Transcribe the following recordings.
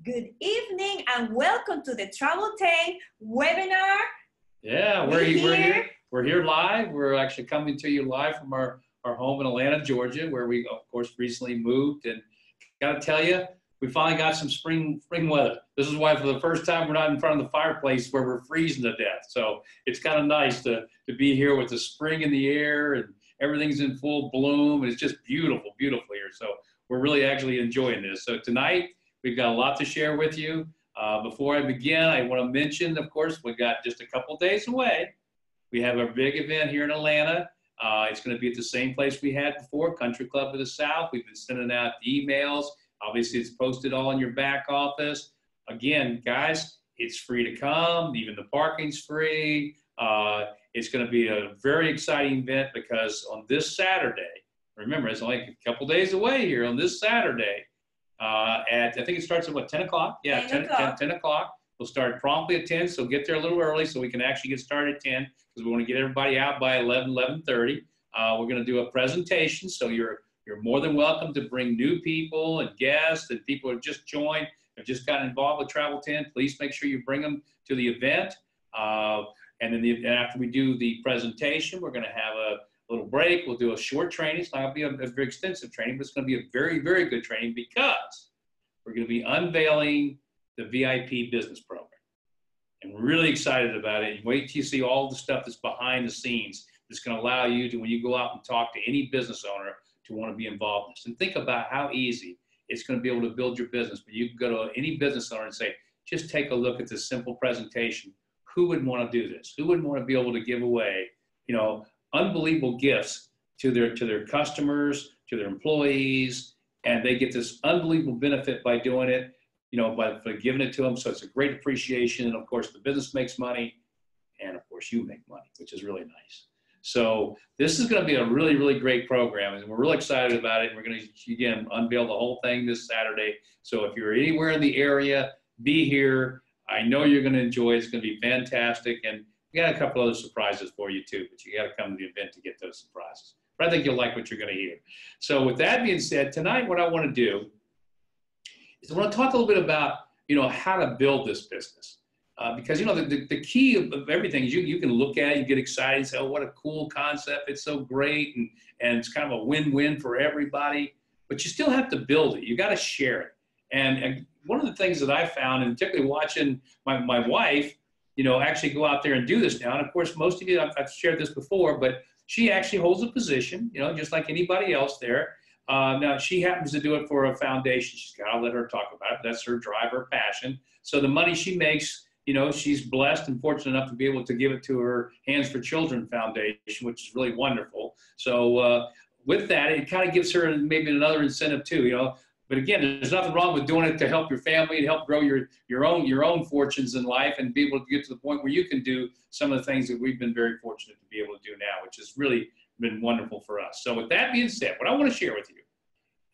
Good evening and welcome to the Travel 10 webinar. Yeah, we're here. We're here live. We're actually coming to you live from our home in Atlanta, Georgia, where we, of course, recently moved. And got to tell you, we finally got some spring weather. This is why for the first time we're not in front of the fireplace where we're freezing to death. So it's kind of nice to be here with the spring in the air and everything's in full bloom. And it's just beautiful, beautiful here. So we're really actually enjoying this. So tonight, we've got a lot to share with you. Before I begin, I want to mention, of course, we've got just a couple days away. We have a big event here in Atlanta. It's going to be at the same place we had before, Country Club of the South. We've been sending out emails. Obviously, it's posted all in your back office. Again, guys, it's free to come. Even the parking's free. It's going to be a very exciting event because on this Saturday, remember, it's only a couple days away here, on this Saturday, I think it starts at what, 10 o'clock? Yeah, 10 o'clock. We'll start promptly at 10, so get there a little early so we can actually get started at 10 because we want to get everybody out by 11:30. We're going to do a presentation, so you're more than welcome to bring new people and guests and people who have just joined, have just gotten involved with Travel 10. Please make sure you bring them to the event. And then after we do the presentation, we're going to have a little break. We'll do a short training. It's not going to be a very extensive training, but it's going to be a very, very good training because we're going to be unveiling the VIP business program. And we're really excited about it. And wait till you see all the stuff that's behind the scenes that's going to allow you to, when you go out and talk to any business owner, to want to be involved in this. And think about how easy it's going to be able to build your business. But you can go to any business owner and say, just take a look at this simple presentation. Who would want to do this? Who would want to be able to give away, unbelievable gifts to their customers, to their employees, and they get this unbelievable benefit by doing it, by giving it to them. So it's a great appreciation. And of course, the business makes money, and of course, you make money, which is really nice. So this is going to be a really, really great program, and we're really excited about it. We're going to, again, unveil the whole thing this Saturday. So if you're anywhere in the area, be here. I know you're going to enjoy it. It's going to be fantastic. And we got a couple other surprises for you too, but you got to come to the event to get those surprises. But I think you'll like what you're going to hear. So with that being said, tonight what I want to do is I want to talk a little bit about, how to build this business. Because, the key of everything is you can look at it, you get excited and say, oh, what a cool concept. It's so great. And it's kind of a win-win for everybody. But you still have to build it. You got to share it. And one of the things that I found, and particularly watching my wife, actually go out there and do this now. And of course, most of you, I've shared this before, but she actually holds a position, just like anybody else there. Now, she happens to do it for a foundation. She's got to let her talk about it. That's her drive, her passion. So the money she makes, she's blessed and fortunate enough to be able to give it to her Hands for Children Foundation, which is really wonderful. So with that, it kind of gives her maybe another incentive too, But again, there's nothing wrong with doing it to help your family and help grow your own fortunes in life and be able to get to the point where you can do some of the things that we've been very fortunate to be able to do now, which has really been wonderful for us. So with that being said, what I want to share with you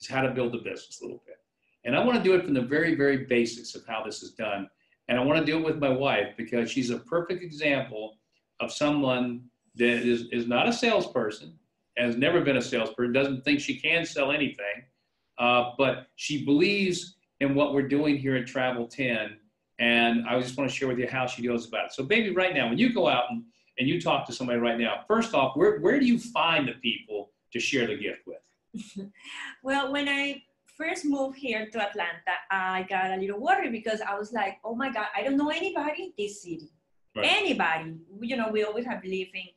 is how to build a business a little bit. And I want to do it from the very, very basics of how this is done. And I want to do it with my wife because she's a perfect example of someone that is not a salesperson, has never been a salesperson, doesn't think she can sell anything. But she believes in what we're doing here at Travel 10, and I just want to share with you how she goes about it. So, baby, right now, when you go out and you talk to somebody right now, first off, where do you find the people to share the gift with? Well, when I first moved here to Atlanta, I got a little worried because I was like, oh my God, I don't know anybody in this city. Right. Anybody. We always have lived in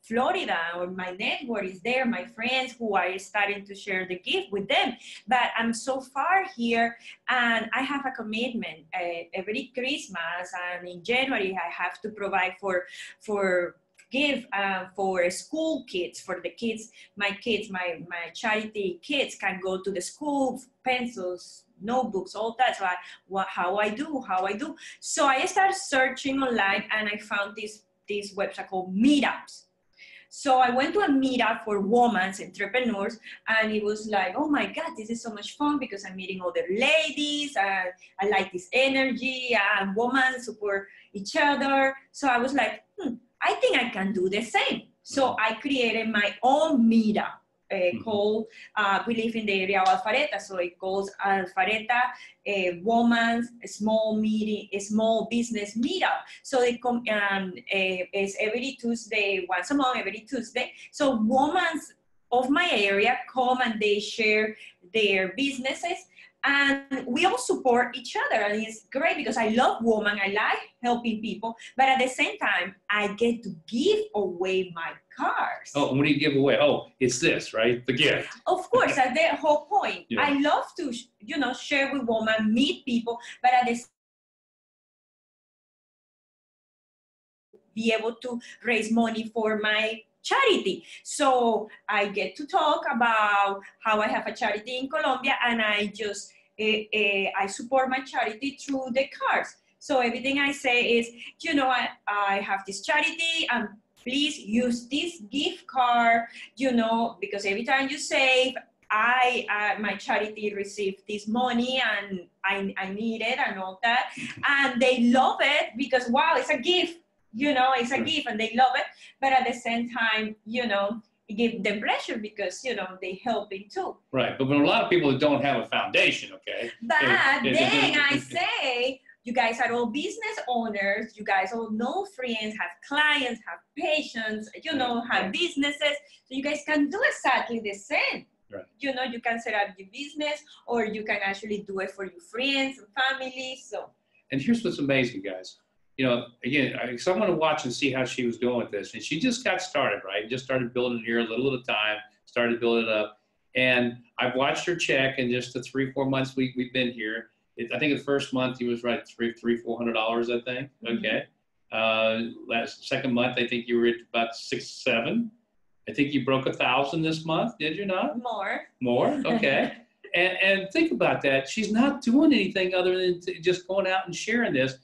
Florida, or my network is there, my friends who are starting to share the gift with them. But I'm so far here, and I have a commitment. Every Christmas and in January, I have to provide for school kids, for the kids, my charity kids can go to the school, pencils, notebooks, all that. So how I do. So I started searching online, and I found this website called Meetups. So I went to a meetup for women entrepreneurs, and it was like, oh my God, this is so much fun because I'm meeting other ladies, and I like this energy, and women support each other. So I was like, I think I can do the same. So I created my own meetup. called, we live in the area of Alpharetta, so it calls Alpharetta Women's Small Business Meetup. So it's every Tuesday, once a month, every Tuesday. So women of my area come and they share their businesses. And we all support each other, and it's great because I love women, I like helping people, but at the same time, I get to give away my cars. Oh, and what do you give away? Oh, it's this, right? The gift. Of course, that's the whole point. Yeah. I love to, share with women, meet people, but at the same time, be able to raise money for my charity. So I get to talk about how I have a charity in Colombia, and I just I support my charity through the cards. So everything I say is, I have this charity, and please use this gift card, because every time you save, my charity received this money, and I need it and all that. And they love it because, wow, it's a gift. It's a gift, and they love it. But at the same time, it gives them pleasure because, they helping too. Right, but a lot of people that don't have a foundation, okay? But then I say, you guys are all business owners. You guys all know friends, have clients, have patients, have businesses. So you guys can do exactly the same. Right. You can set up your business, or you can actually do it for your friends and family. So. And here's what's amazing, guys. Again, someone to watch and see how she was doing with this. And she just got started, right? Just started building here a little at a time, started building it up. And I've watched her check in just the 3-4 months we've been here. I think the first month you was right, $400, I think. Okay. Second month, I think you were at about 6-7. I think you broke 1,000 this month, did you not? More? Okay. and think about that. She's not doing anything other than just going out and sharing this.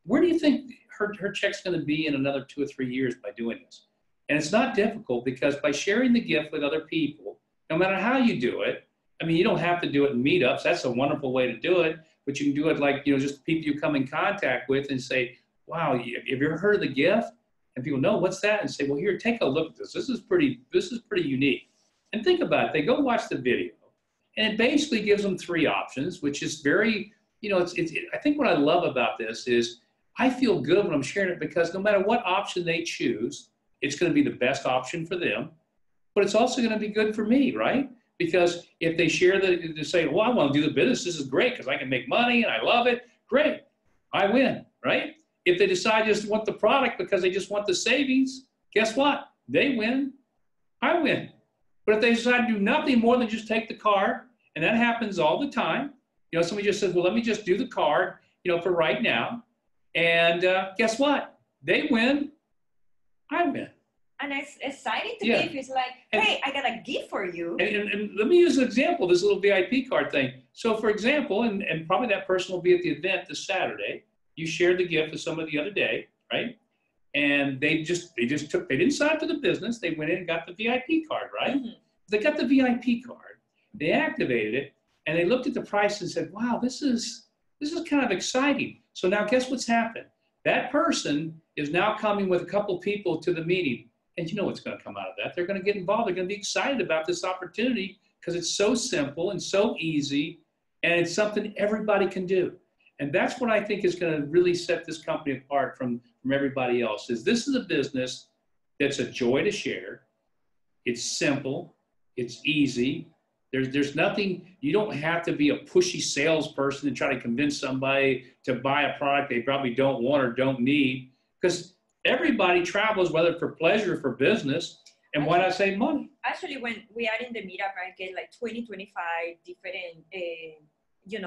Where do you think her check's going to be in another 2 or 3 years by doing this? And it's not difficult, because by sharing the gift with other people, no matter how you do it, I mean, you don't have to do it in meetups. That's a wonderful way to do it. But you can do it like, just people you come in contact with and say, wow, have you ever heard of the gift? And people know, what's that? And say, well, here, take a look at this. This is pretty unique. And think about it. They go watch the video, and it basically gives them 3 options, which is very, I think what I love about this is I feel good when I'm sharing it, because no matter what option they choose, it's going to be the best option for them, but it's also going to be good for me, right? Because if they share they say, well, I want to do the business, this is great because I can make money and I love it, great, I win, right? If they decide just want the product because they just want the savings, guess what? They win, I win. But if they decide to do nothing more than just take the card, and that happens all the time, somebody just says, well, let me just do the card, for right now. And guess what? They win, I win. And it's exciting to give. It's like, hey, I got a gift for you. And let me use an example, this little VIP card thing. So for example, and probably that person will be at the event this Saturday, you shared the gift with somebody the other day, right? And they didn't sign up for the business. They went in and got the VIP card, right? Mm-hmm. They got the VIP card. They activated it, and they looked at the price and said, wow, this is kind of exciting. So now guess what's happened? That person is now coming with a couple people to the meeting. And you know what's going to come out of that? They're going to get involved. They're going to be excited about this opportunity because it's so simple and so easy, and it's something everybody can do. And that's what I think is going to really set this company apart from everybody else. This is a business that's a joy to share. It's simple. It's easy. There's nothing, you don't have to be a pushy salesperson and try to convince somebody to buy a product they probably don't want or don't need, because everybody travels, whether for pleasure or for business, and why not save money? Actually, when we are in the meetup, I get like 20, 25 different,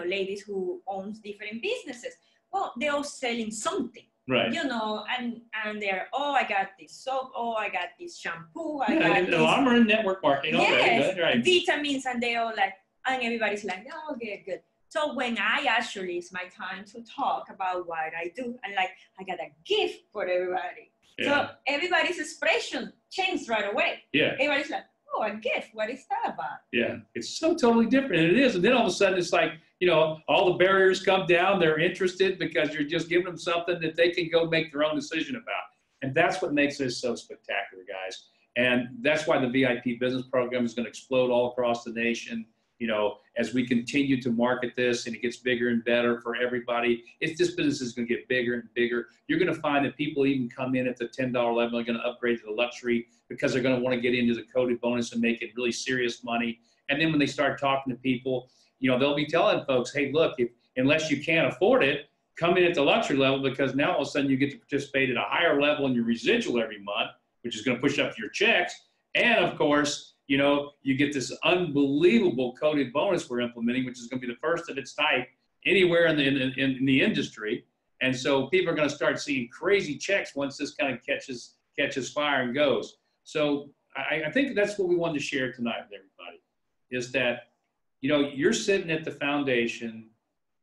ladies who owns different businesses. Well, they're all selling something. Right. And they're, I got this soap, I got this shampoo, I got this. A lot are in network marketing already, right? Vitamins, and they all like, and everybody's like, oh, good. So when it's my time to talk about what I do, and like, I got a gift for everybody. Yeah. So everybody's expression changed right away. Yeah. Everybody's like, oh, a gift, what is that about? Yeah, it's so totally different, and it is. And then all of a sudden it's like, all the barriers come down, they're interested because you're just giving them something that they can go make their own decision about. And that's what makes this so spectacular, guys. And that's why the VIP business program is going to explode all across the nation. You know, as we continue to market this and it gets bigger and better for everybody, this business is going to get bigger and bigger. You're going to find that people even come in at the $10 level are going to upgrade to the luxury because they're going to want to get into the coded bonus and make it really serious money. And then when they start talking to people, you know, they'll be telling folks, hey, look, unless you can't afford it, come in at the luxury level, because now all of a sudden you get to participate at a higher level in your residual every month, which is going to push up your checks. And of course, you know, you get this unbelievable coded bonus we're implementing, which is going to be the first of its type anywhere in the industry. And so people are going to start seeing crazy checks once this kind of catches fire and goes. So I think that's what we wanted to share tonight with everybody, is that, you know, you're sitting at the foundation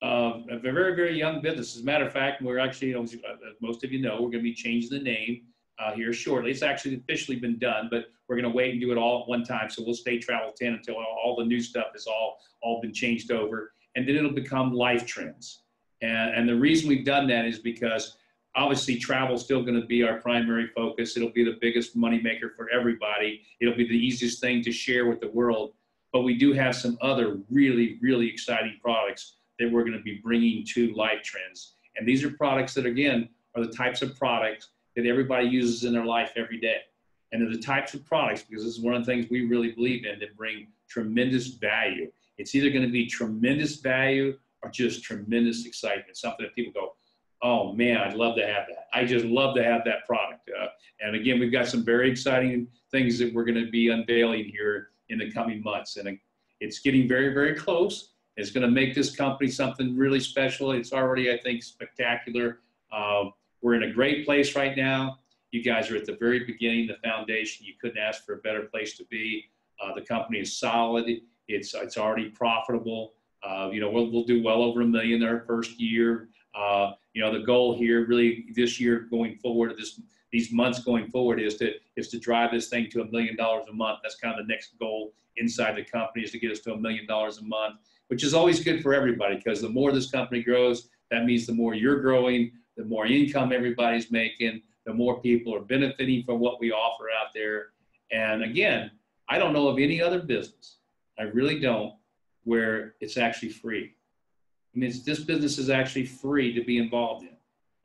of a very, very young business. As a matter of fact, we're actually, you know, as most of you know, we're going to be changing the name here shortly. It's actually officially been done, but we're going to wait and do it all at one time. So we'll stay Travel 10 until all the new stuff is all been changed over, and then it'll become Life Trends. And the reason we've done that is because obviously travel is still going to be our primary focus. It'll be the biggest moneymaker for everybody. It'll be the easiest thing to share with the world. But we do have some other really, really exciting products that we're going to be bringing to Life Trends. And these are products that, again, are the types of products that everybody uses in their life every day. And they're the types of products, because this is one of the things we really believe in, that bring tremendous value. It's either going to be tremendous value or just tremendous excitement, something that people go, oh man, I'd love to have that. I just love to have that product. And again, we've got some very exciting things that we're going to be unveiling here in the coming months. And it's getting very, very close. It's going to make this company something really special. It's already, I think, spectacular. We're in a great place right now. You guys are at the very beginning, the foundation. You couldn't ask for a better place to be. The company is solid. It's already profitable. You know, we'll do well over $1 million our first year. You know, the goal here really this year going forward, these months going forward, is to drive this thing to $1 million a month. That's kind of the next goal inside the company, is to get us to $1 million a month, which is always good for everybody, because the more this company grows, that means the more you're growing, the more income everybody's making, the more people are benefiting from what we offer out there. And again, I don't know of any other business, I really don't, where it's actually free. I mean, this business is actually free to be involved in.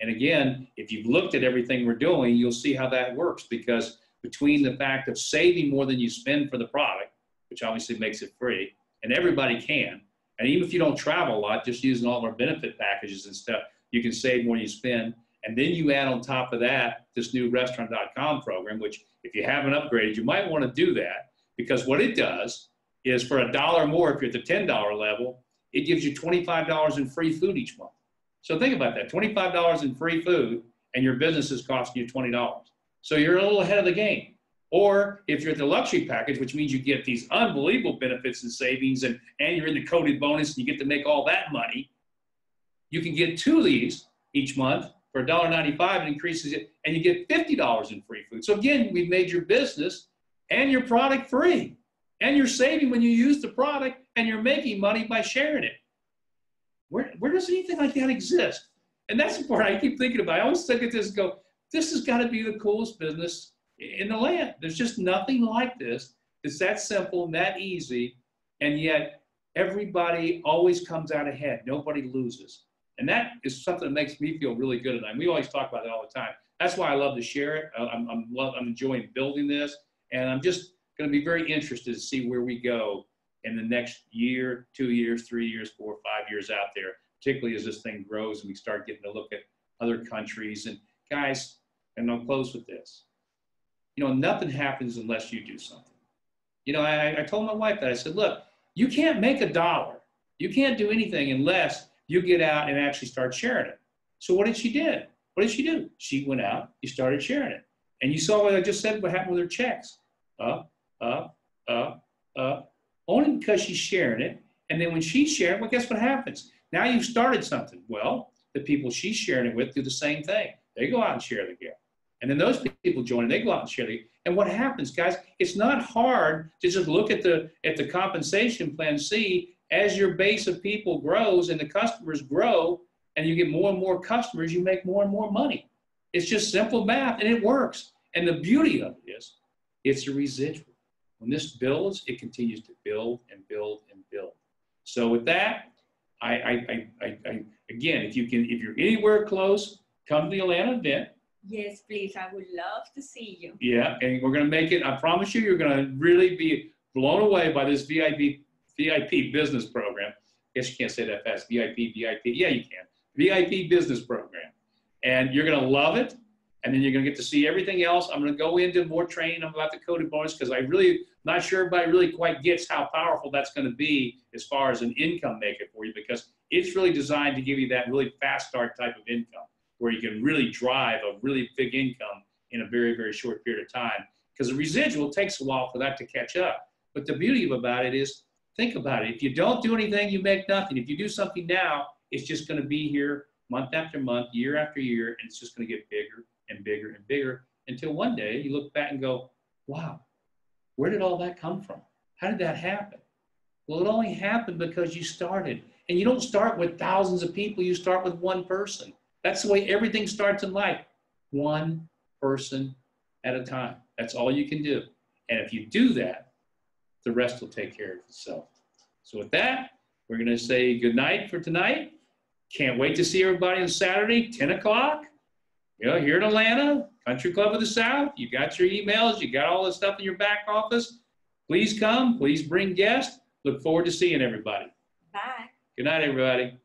And again, if you've looked at everything we're doing, you'll see how that works, because between the fact of saving more than you spend for the product, which obviously makes it free, and everybody can, and even if you don't travel a lot, just using all of our benefit packages and stuff, you can save more than you spend. And then you add on top of that this new restaurant.com program, which if you haven't upgraded, you might want to do that, because what it does is for $1 more, if you're at the $10 level, it gives you $25 in free food each month. So think about that, $25 in free food, and your business is costing you $20. So you're a little ahead of the game. Or if you're at the luxury package, which means you get these unbelievable benefits and savings, and you're in the coded bonus and you get to make all that money, you can get 2 of these each month for $1.95, and increases it, and you get $50 in free food. So again, we've made your business and your product free, and you're saving when you use the product, and you're making money by sharing it. Where does anything like that exist? And that's the part I keep thinking about. I always look at this and go, this has got to be the coolest business in the land. There's just nothing like this. It's that simple and that easy, and yet everybody always comes out ahead. Nobody loses. And that is something that makes me feel really good tonight. We always talk about that all the time. That's why I love to share it. I'm enjoying building this, and I'm just going to be very interested to see where we go in the next year, 2 years, 3 years, 4 or 5 years out there, particularly as this thing grows and we start getting to look at other countries. And guys, and I'll close with this. You know, nothing happens unless you do something. You know, I told my wife that. I said, look, you can't make $1. You can't do anything unless you get out and actually start sharing it. So what did she do? What did she do? She went out, she started sharing it. And you saw what I just said, what happened with her checks. Up, up, up, up. Only because she's sharing it. And then when she's sharing, well, guess what happens? Now you've started something. Well, the people she's sharing it with do the same thing. They go out and share the gift. And then those people join and they go out and share the gift. And what happens, guys, it's not hard to just look at the compensation plan, see as your base of people grows and the customers grow and you get more and more customers, you make more and more money. It's just simple math, and it works. And the beauty of it is It's a residual. When this builds, it continues to build and build and build. So with that, again, if you're anywhere close, come to the Atlanta event. Yes, please. I would love to see you. Yeah, and we're going to make it. I promise you're going to really be blown away by this VIP business program. I guess you can't say that fast. VIP. Yeah, you can. VIP business program, and you're going to love it. And then you're going to get to see everything else. I'm going to go into more training about the coded bonus because not sure everybody really quite gets how powerful that's going to be as far as an income maker for you, because it's really designed to give you that really fast start type of income where you can really drive a really big income in a very, very short period of time. Because the residual takes a while for that to catch up. But the beauty about it is, think about it. If you don't do anything, you make nothing. If you do something now, it's just going to be here month after month, year after year, and it's just going to get bigger and bigger and bigger until one day you look back and go, wow, where did all that come from? How did that happen? Well, it only happened because you started. And you don't start with thousands of people, you start with one person. That's the way everything starts in life. One person at a time. That's all you can do. And if you do that, the rest will take care of itself. So with that, we're going to say good night for tonight. Can't wait to see everybody on Saturday, 10 o'clock. Here in Atlanta, Country Club of the South. You got your emails. You got all this stuff in your back office. Please come. Please bring guests. Look forward to seeing everybody. Bye. Good night, everybody.